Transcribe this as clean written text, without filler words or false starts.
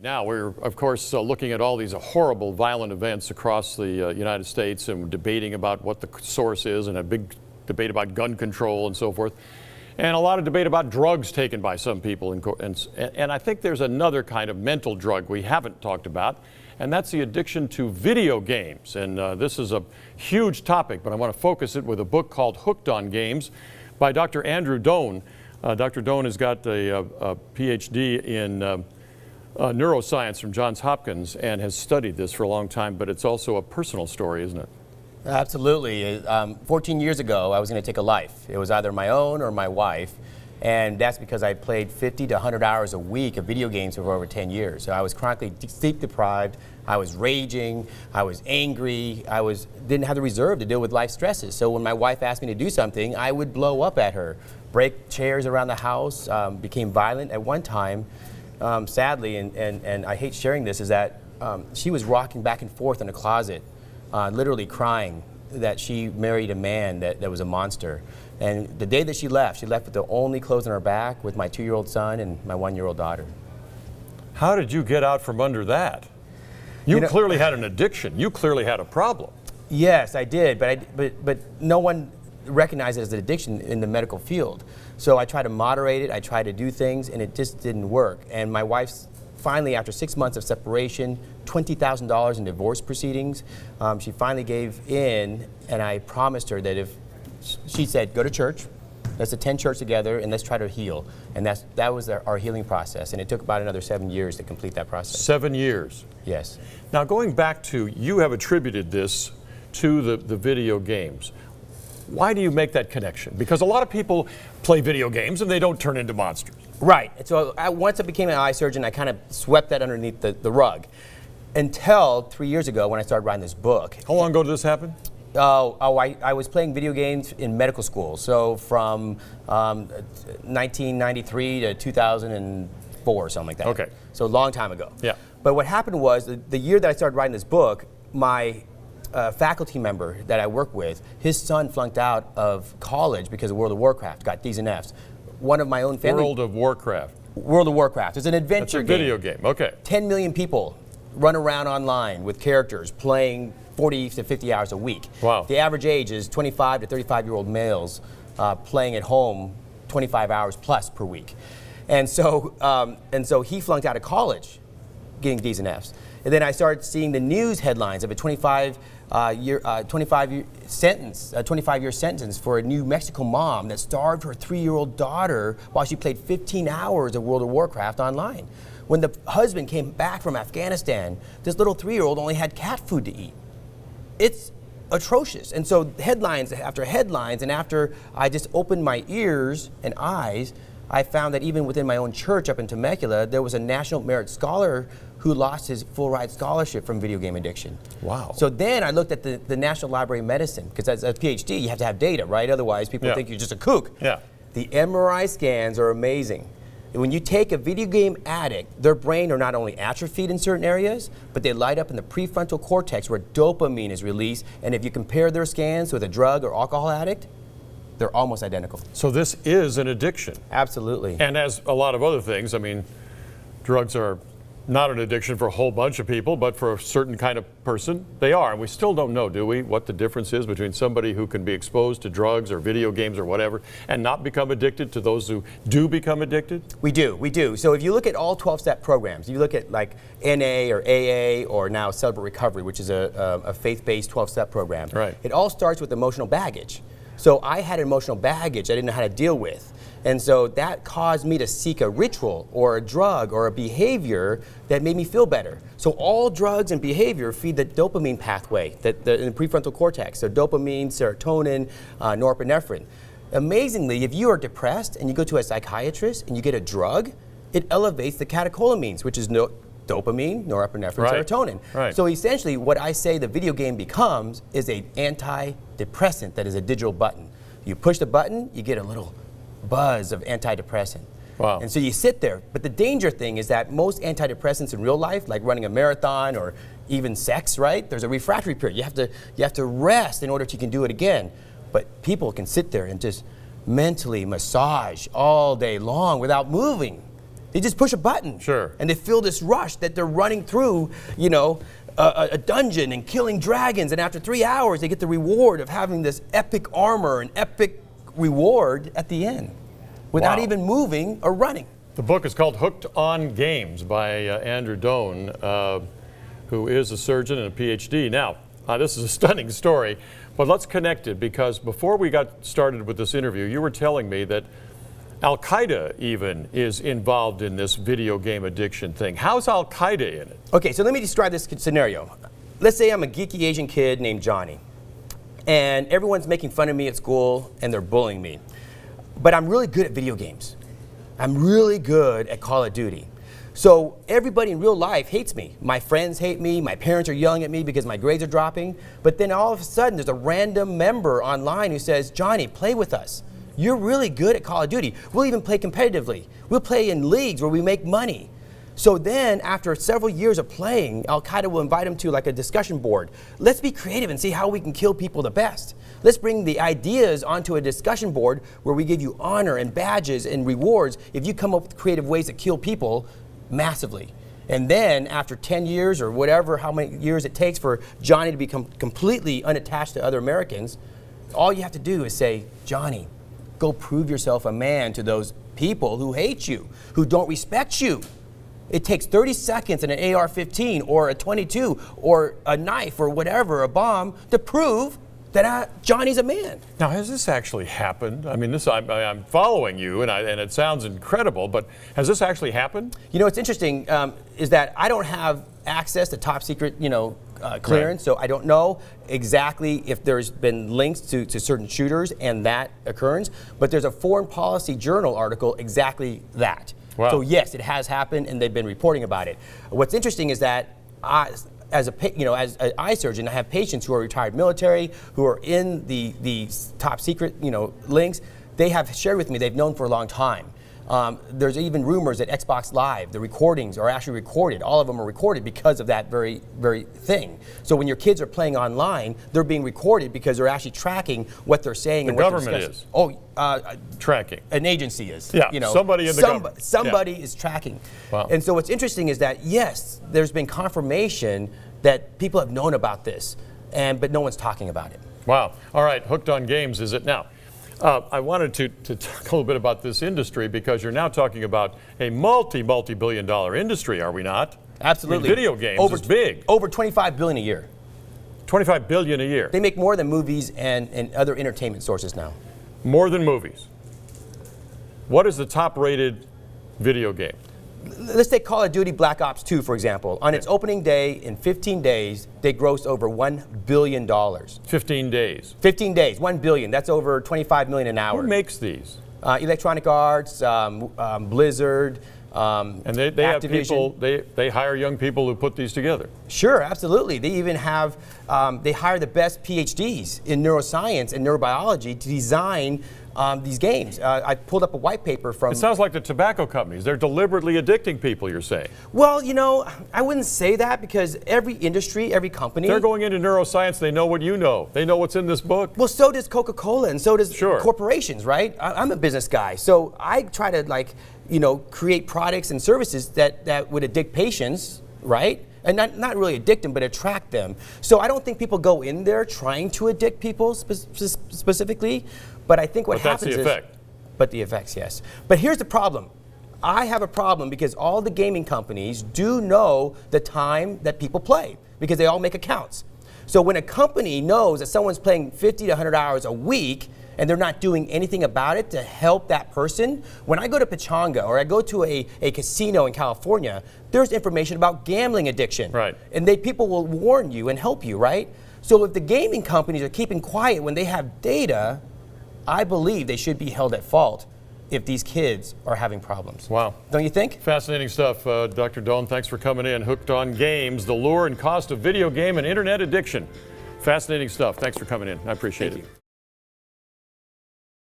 Now we're, of course, looking at all these horrible, violent events across the United States and debating about what the source is, and a big debate about gun control and so forth, and a lot of debate about drugs taken by some people. And I think there's another kind of mental drug we haven't talked about, and that's the addiction to video games. And this is a huge topic, but I want to focus it with a book called Hooked on Games by Dr. Andrew Doan. Dr. Doan has got a PhD in neuroscience from Johns Hopkins and has studied this for a long time, but it's also a personal story, isn't it? Absolutely. 14 years ago, I was going to take a life. It was either my own or my wife, and that's because I played 50 to 100 hours a week of video games for over 10 years. So I was chronically sleep deprived, I was raging, I was angry, didn't have the reserve to deal with life stresses. So when my wife asked me to do something, I would blow up at her, break chairs around the house, became violent at one time. Sadly, and I hate sharing this, is that she was rocking back and forth in a closet, literally crying that she married a man that was a monster. And the day that she left with the only clothes on her back with my 2-year-old son and my 1-year-old daughter. How did you get out from under that? You clearly had an addiction. You clearly had a problem. Yes, I did, but no one recognized it as an addiction in the medical field. So I tried to moderate it, I tried to do things, and it just didn't work. And my wife finally, after 6 months of separation, $20,000 in divorce proceedings, she finally gave in, and I promised her that she said, go to church, let's attend church together, and let's try to heal. And that was our healing process, and it took about another 7 years to complete that process. 7 years? Yes. Now going back to, you have attributed this to the video games. Why do you make that connection? Because a lot of people play video games and they don't turn into monsters. Right. So once I became an eye surgeon, I kind of swept that underneath the rug. Until 3 years ago when I started writing this book. How long ago did this happen? I was playing video games in medical school. So from 1993 to 2004, something like that. Okay. So a long time ago. Yeah. But what happened was, the year that I started writing this book, my faculty member that I work with, his son flunked out of college because of World of Warcraft, got D's and F's. One of my own family. World of Warcraft. World of Warcraft. It's an adventure game. That's a video game, okay. 10 million people run around online with characters playing 40 to 50 hours a week. Wow. The average age is 25 to 35-year-old males playing at home 25 hours plus per week. And so he flunked out of college getting D's and F's. And then I started seeing the news headlines of a 25-year sentence for a New Mexico mom that starved her 3-year-old daughter while she played 15 hours of World of Warcraft online. When the husband came back from Afghanistan, this little 3-year-old only had cat food to eat. It's atrocious. And so headlines after headlines, and after I just opened my ears and eyes, I found that even within my own church up in Temecula, there was a National Merit Scholar who lost his full-ride scholarship from video game addiction. Wow. So then I looked at the National Library of Medicine, because as a PhD, you have to have data, right? Otherwise, people think you're just a kook. Yeah. The MRI scans are amazing. When you take a video game addict, their brain are not only atrophied in certain areas, but they light up in the prefrontal cortex where dopamine is released. And if you compare their scans with a drug or alcohol addict, they're almost identical. So this is an addiction. Absolutely. And as a lot of other things, I mean, drugs are not an addiction for a whole bunch of people, but for a certain kind of person, they are. And we still don't know, do we, what the difference is between somebody who can be exposed to drugs or video games or whatever and not become addicted to those who do become addicted? We do. So if you look at all 12-step programs, you look at like NA or AA or now Celebrate Recovery, which is a faith-based 12-step program. Right. It all starts with emotional baggage. So I had emotional baggage I didn't know how to deal with. And so that caused me to seek a ritual or a drug or a behavior that made me feel better. So all drugs and behavior feed the dopamine pathway in the prefrontal cortex. So dopamine, serotonin, norepinephrine. Amazingly, if you are depressed and you go to a psychiatrist and you get a drug, it elevates the catecholamines, which is dopamine, norepinephrine, serotonin. Right. So essentially what I say the video game becomes is an antidepressant that is a digital button. You push the button, you get a little buzz of antidepressant. Wow. And so you sit there. But the danger thing is that most antidepressants in real life, like running a marathon or even sex, right? There's a refractory period. You have to rest in order to you can do it again. But people can sit there and just mentally massage all day long without moving. They just push a button. Sure. And they feel this rush that they're running through, you know, a dungeon and killing dragons. And after 3 hours, they get the reward of having this epic armor and epic reward at the end without even moving or running. The book is called Hooked on Games by Andrew Doan, who is a surgeon and a PhD. Now, this is a stunning story, but let's connect it, because before we got started with this interview, you were telling me that Al-Qaeda even is involved in this video game addiction thing. How's Al-Qaeda in it? Okay, so let me describe this scenario. Let's say I'm a geeky Asian kid named Johnny, and everyone's making fun of me at school and they're bullying me. But I'm really good at video games. I'm really good at Call of Duty. So everybody in real life hates me. My friends hate me, my parents are yelling at me because my grades are dropping. But then all of a sudden there's a random member online who says, Johnny, play with us. You're really good at Call of Duty. We'll even play competitively. We'll play in leagues where we make money. So then, after several years of playing, Al-Qaeda will invite him to like a discussion board. Let's be creative and see how we can kill people the best. Let's bring the ideas onto a discussion board where we give you honor and badges and rewards if you come up with creative ways to kill people massively. And then, after 10 years or whatever, how many years it takes for Johnny to become completely unattached to other Americans, all you have to do is say, Johnny, go prove yourself a man to those people who hate you, who don't respect you. It takes 30 seconds and an AR-15 or a 22 or a knife or whatever, a bomb, to prove that Johnny's a man. Now, has this actually happened? I mean, I'm following you, and it sounds incredible, but has this actually happened? You know, what's interesting is that I don't have access to top secret, clearance, so I don't know exactly if there's been links to certain shooters and that occurrence, but there's a Foreign Policy Journal article exactly that. Wow. So yes, it has happened, and they've been reporting about it. What's interesting is that as an eye surgeon, I have patients who are retired military, who are in the top secret, links. They have shared with me they've known for a long time. There's even rumors that Xbox Live, the recordings are actually recorded. All of them are recorded because of that very, very thing. So when your kids are playing online, they're being recorded because they're actually tracking what they're saying. The government is. Oh, tracking. An agency is. Yeah, somebody in the government. Somebody is tracking. Wow. And so what's interesting is that, yes, there's been confirmation that people have known about this, but no one's talking about it. Wow. All right, Hooked on Games is it now. I wanted to talk a little bit about this industry, because you're now talking about a multi-billion-dollar industry, are we not? Absolutely. I mean, video games is big. Over $25 billion a year. $25 billion a year. They make more than movies and other entertainment sources now. More than movies. What is the top-rated video game? Let's take Call of Duty Black Ops 2, for example. On its opening day, in 15 days, they grossed over $1 billion. 15 days. 15 days, $1 billion. That's over $25 million an hour. Who makes these? Electronic Arts, Blizzard, and they have people, they hire young people who put these together. Sure, absolutely. They even have, they hire the best PhDs in neuroscience and neurobiology to design these games. I pulled up a white paper from... It sounds like the tobacco companies. They're deliberately addicting people, you're saying. Well, I wouldn't say that, because every industry, every company... They're going into neuroscience. They know what you know. They know what's in this book. Well, so does Coca-Cola, and so does corporations, right? I'm a business guy, so I try to create products and services that would addict patients, right? And not really addict them, but attract them. So I don't think people go in there trying to addict people specifically, but I think what happens is... But that's the effect. But the effects, yes. But here's the problem. I have a problem because all the gaming companies do know the time that people play, because they all make accounts. So when a company knows that someone's playing 50 to 100 hours a week, and they're not doing anything about it to help that person. When I go to Pachanga or I go to a casino in California, there's information about gambling addiction. Right. And people will warn you and help you, right? So if the gaming companies are keeping quiet when they have data, I believe they should be held at fault if these kids are having problems. Wow. Don't you think? Fascinating stuff, Dr. Doan. Thanks for coming in. Hooked on Games, the lure and cost of video game and internet addiction. Fascinating stuff. Thanks for coming in. I appreciate it.